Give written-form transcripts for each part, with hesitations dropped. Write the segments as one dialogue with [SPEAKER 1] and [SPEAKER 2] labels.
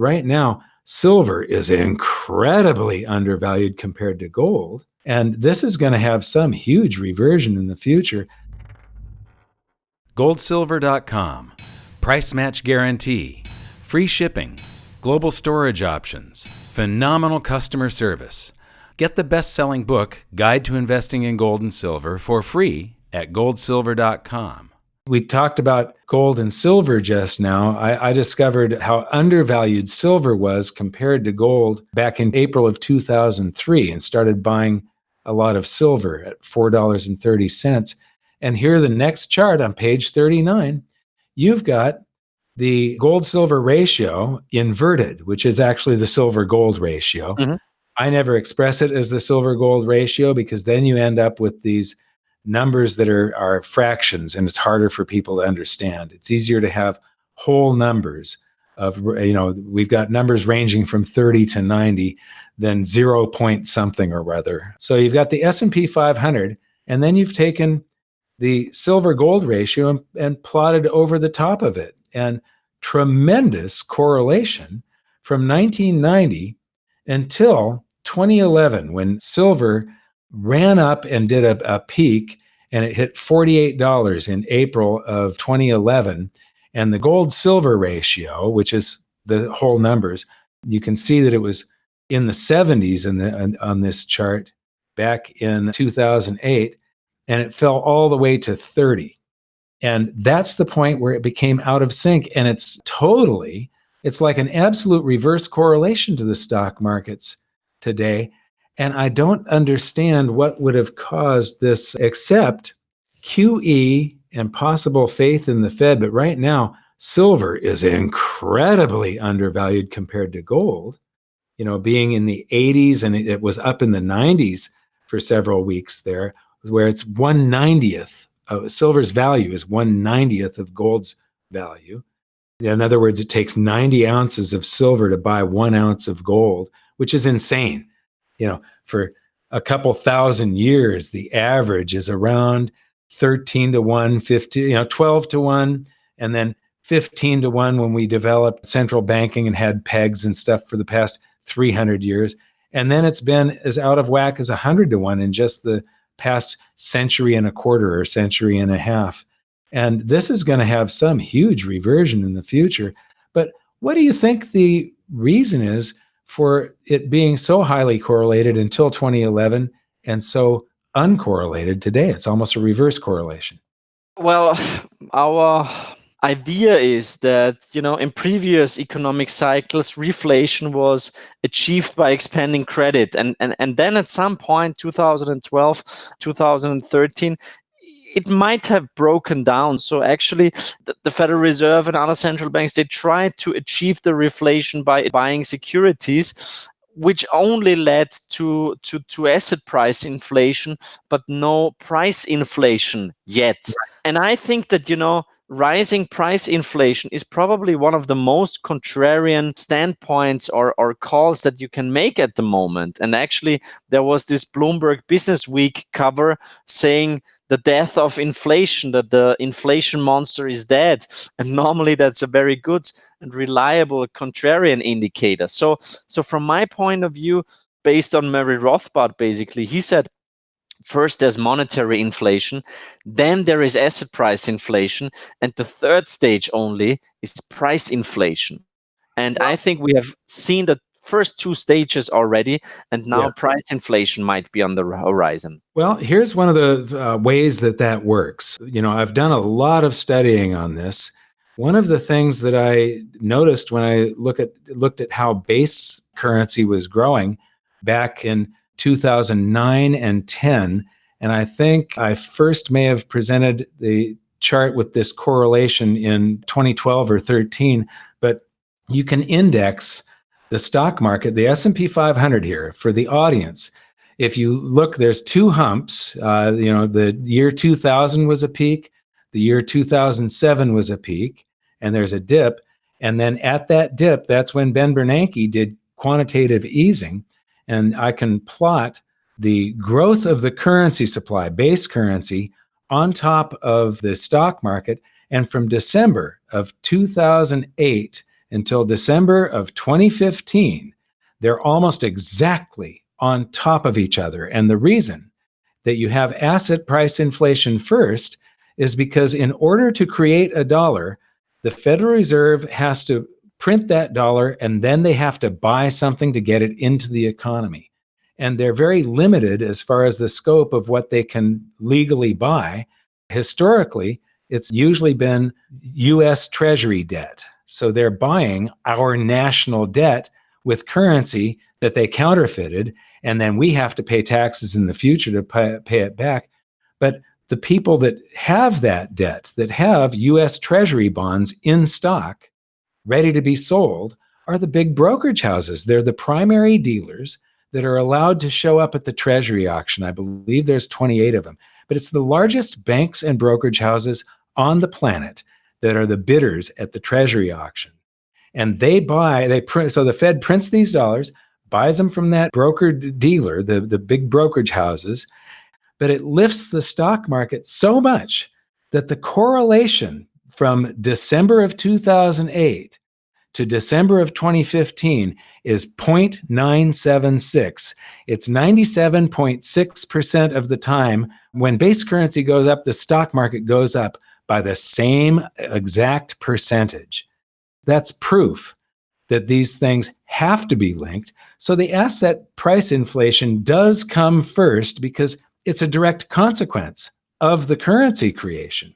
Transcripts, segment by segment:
[SPEAKER 1] right now, silver is incredibly undervalued compared to gold. And this is going to have some huge reversion in the future.
[SPEAKER 2] Goldsilver.com. Price match guarantee. Free shipping. Global storage options. Phenomenal customer service. Get the best-selling book, Guide to Investing in Gold and Silver, for free at goldsilver.com.
[SPEAKER 1] We talked about gold and silver just now. I discovered how undervalued silver was compared to gold back in April of 2003 and started buying a lot of silver at $4.30. And here, the next chart on page 39, you've got the gold-silver ratio inverted, which is actually the silver-gold ratio.
[SPEAKER 3] Mhm.
[SPEAKER 1] I never express it as the silver-gold ratio because then you end up with these numbers that are fractions, and it's harder for people to understand. It's easier to have whole numbers of, we've got numbers ranging from 30 to 90 than 0 point something or other. So you've got the S&P 500, and then you've taken the silver-gold ratio and plotted over the top of it. And tremendous correlation from 1990 until 2011, when silver ran up and did a peak, and it hit $48 in April of 2011. And the gold-silver ratio, which is the whole numbers, you can see that it was in the 70s on this chart back in 2008, and it fell all the way to 30. And that's the point where it became out of sync. And it's like an absolute reverse correlation to the stock markets today. And I don't understand what would have caused this except QE and possible faith in the Fed. But right now, silver is incredibly undervalued compared to gold, being in the 80s, and it was up in the 90s for several weeks there, where it's 1/90th of silver's value is 1/90th of gold's value. In other words, it takes 90 ounces of silver to buy 1 ounce of gold, which is insane. For a couple thousand years, the average is around 13 to 1, 15, 12 to 1, and then 15 to 1 when we developed central banking and had pegs and stuff for the past 300 years. And then it's been as out of whack as 100 to 1 in just the past century and a quarter or century and a half. And this is going to have some huge reversion in the future. But what do you think the reason is for it being so highly correlated until 2011 and so uncorrelated today? It's almost a reverse correlation.
[SPEAKER 3] Well, our idea is that, in previous economic cycles, reflation was achieved by expanding credit. And then at some point, 2012, 2013, it might have broken down. So actually, the Federal Reserve and other central banks, they tried to achieve the reflation by buying securities, which only led to asset price inflation, but no price inflation yet. And I think that, rising price inflation is probably one of the most contrarian standpoints or calls that you can make at the moment. And actually, there was this Bloomberg Business Week cover saying the death of inflation, that the inflation monster is dead. And normally that's a very good and reliable contrarian indicator. So from my point of view, based on Murray Rothbard, basically, he said, first, there's monetary inflation, then there is asset price inflation, and the third stage only is price inflation. And I think we have seen the first two stages already, and now price inflation might be on the horizon.
[SPEAKER 1] Well, here's one of the ways that works. I've done a lot of studying on this. One of the things that I noticed when I looked at how base currency was growing back in 2009 and 10, and I think I first may have presented the chart with this correlation in 2012 or 13, but you can index the stock market, the S&P 500 here for the audience. If you look, there's two humps. The year 2000 was a peak, the year 2007 was a peak, and there's a dip. And then at that dip, that's when Ben Bernanke did quantitative easing. And I can plot the growth of the currency supply, base currency, on top of the stock market. And from December of 2008 until December of 2015, they're almost exactly on top of each other. And the reason that you have asset price inflation first is because in order to create a dollar, the Federal Reserve has to print that dollar, and then they have to buy something to get it into the economy. And they're very limited as far as the scope of what they can legally buy. Historically, it's usually been US Treasury debt. So they're buying our national debt with currency that they counterfeited, and then we have to pay taxes in the future to pay it back. But the people that have that debt, that have US Treasury bonds in stock, ready to be sold, are the big brokerage houses. They're the primary dealers that are allowed to show up at the Treasury auction. I believe there's 28 of them. But it's the largest banks and brokerage houses on the planet that are the bidders at the Treasury auction. And they print, so the Fed prints these dollars, buys them from that broker dealer, the big brokerage houses, but it lifts the stock market so much that the correlation from December of 2008 to December of 2015 is 0.976. It's 97.6% of the time when base currency goes up, the stock market goes up by the same exact percentage. That's proof that these things have to be linked. So the asset price inflation does come first because it's a direct consequence of the currency creation.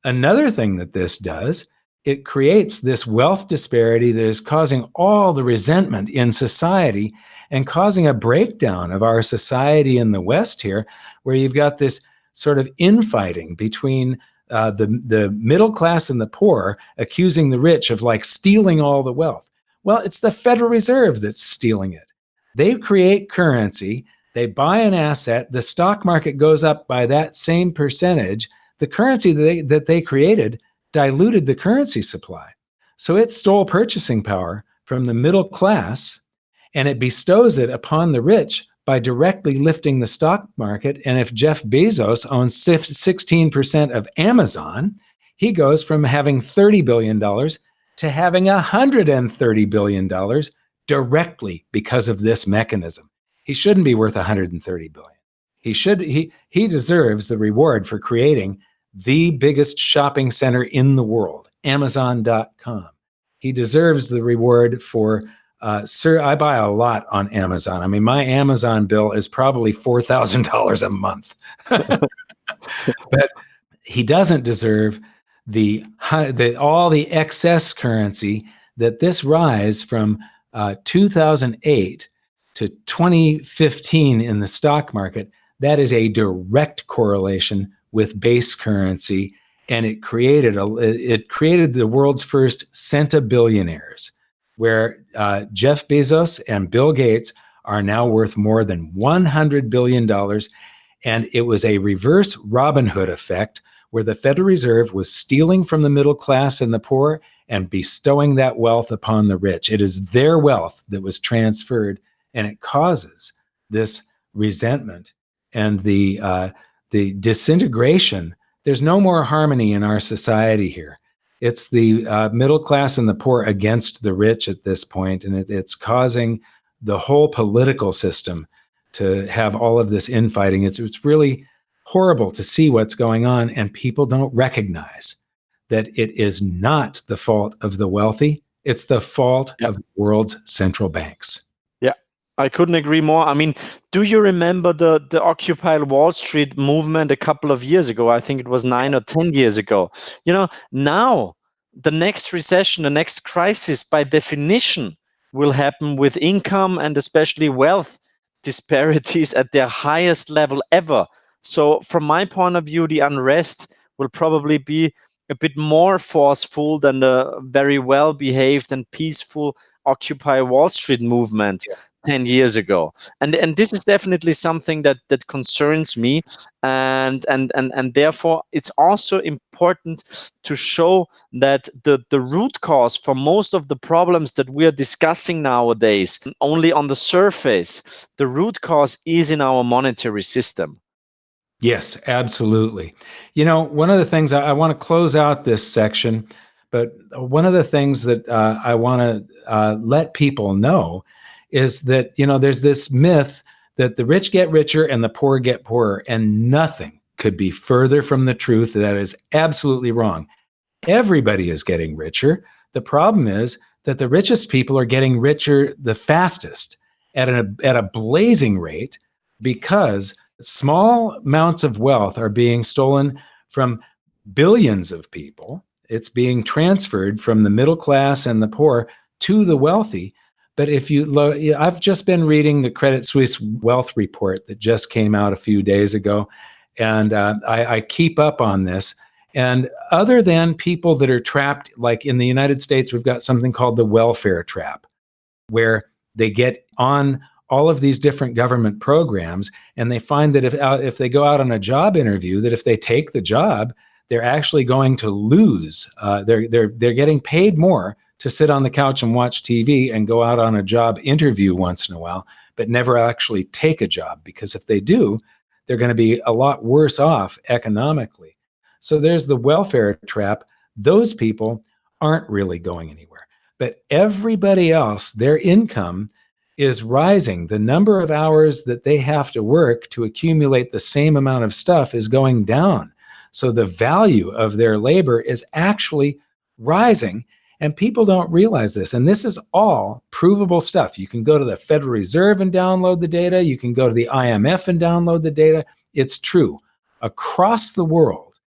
[SPEAKER 1] Another thing that this does, it creates this wealth disparity that is causing all the resentment in society and causing a breakdown of our society in the West here, where you've got this sort of infighting between the middle class and the poor, accusing the rich of like stealing all the wealth. Well, it's the Federal Reserve that's stealing it. They create currency, they buy an asset, the stock market goes up by that same percentage. The currency that they created diluted the currency supply. So it stole purchasing power from the middle class, and it bestows it upon the rich by directly lifting the stock market. And if Jeff Bezos owns 16% of Amazon, he goes from having $30 billion to having $130 billion directly because of this mechanism. He shouldn't be worth $130 billion. He deserves the reward for creating the biggest shopping center in the world, Amazon.com. He deserves the reward for sir, I buy a lot on Amazon. I mean, my Amazon bill is probably $4,000 a month. But he doesn't deserve all the excess currency that this rise from 2008 to 2015 in the stock market. That is a direct correlation with base currency, and it created the world's first centabillionaires, where Jeff Bezos and Bill Gates are now worth more than $100 billion. And it was a reverse Robin Hood effect, where the Federal Reserve was stealing from the middle class and the poor and bestowing that wealth upon the rich. It is their wealth that was transferred, and it causes this resentment and the disintegration. There's no more harmony in our society here. It's the middle class and the poor against the rich at this point, and it's causing the whole political system to have all of this infighting. It's really horrible to see what's going on, and people don't recognize that it is not the fault of the wealthy. It's the fault of the world's central banks.
[SPEAKER 3] Yeah, I couldn't agree more. I mean, do you remember the Occupy Wall Street movement a couple of years ago? I think it was 9 or 10 years ago. You know, now the next recession, the next crisis, by definition, will happen with income and especially wealth disparities at their highest level ever. So from my point of view, the unrest will probably be a bit more forceful than the very well-behaved and peaceful Occupy Wall Street movement 10 years ago. And this is definitely something that concerns me. And therefore, it's also important to show that the root cause for most of the problems that we are discussing nowadays, only on the surface, the root cause is in our monetary system.
[SPEAKER 1] Yes, absolutely. You know, one of the things I want to close out this section But one of the things that I want to let people know is that, there's this myth that the rich get richer and the poor get poorer, and nothing could be further from the truth. That is absolutely wrong. Everybody is getting richer. The problem is that the richest people are getting richer the fastest at a blazing rate, because small amounts of wealth are being stolen from billions of people. It's being transferred from the middle class and the poor to the wealthy. But if you look, I've just been reading the Credit Suisse Wealth Report that just came out a few days ago, and I keep up on this. And other than people that are trapped, like in the United States, we've got something called the welfare trap, where they get on all of these different government programs, and they find that if they go out on a job interview, that if they take the job, they're actually going to lose. They're getting paid more to sit on the couch and watch TV and go out on a job interview once in a while, but never actually take a job, because if they do, they're going to be a lot worse off economically. So there's the welfare trap. Those people aren't really going anywhere. But everybody else, their income is rising. The number of hours that they have to work to accumulate the same amount of stuff is going down. So the value of their labor is actually rising, and people don't realize this. And this is all provable stuff. You can go to the Federal Reserve and download the data. You can go to the IMF and download the data. It's true. Across the world,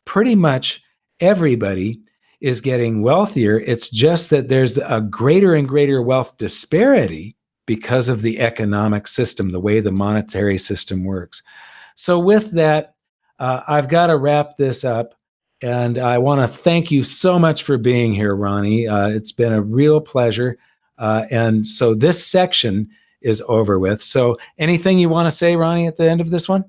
[SPEAKER 1] pretty much everybody is getting wealthier. It's just that there's a greater and greater wealth disparity because of the economic system, the way the monetary system works. So with that, I've got to wrap this up. And I want to thank you so much for being here, Ronnie. It's been a real pleasure. And so this section is over with. So anything you want to say, Ronnie, at the end of this one?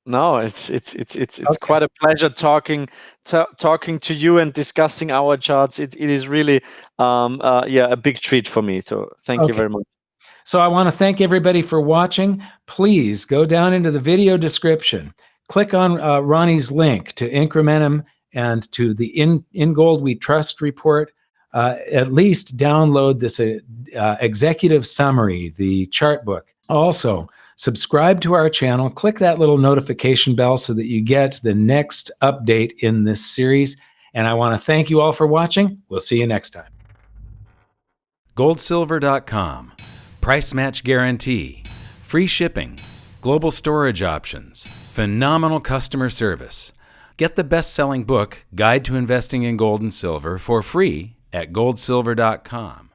[SPEAKER 3] No, it's okay. Quite a pleasure talking to you and discussing our charts. It is really a big treat for me. So thank you very much.
[SPEAKER 1] So I want to thank everybody for watching. Please go down into the video description, click on Ronnie's link to Incrementum and to the In Gold We Trust report. At least download this executive summary, the chart book. Also, subscribe to our channel, click that little notification bell so that you get the next update in this series. And I want to thank you all for watching. We'll see you next time.
[SPEAKER 2] goldsilver.com. Price match guarantee. Free shipping. Global storage options. Phenomenal customer service. Get the best-selling book, Guide to Investing in Gold and Silver, for free at goldsilver.com.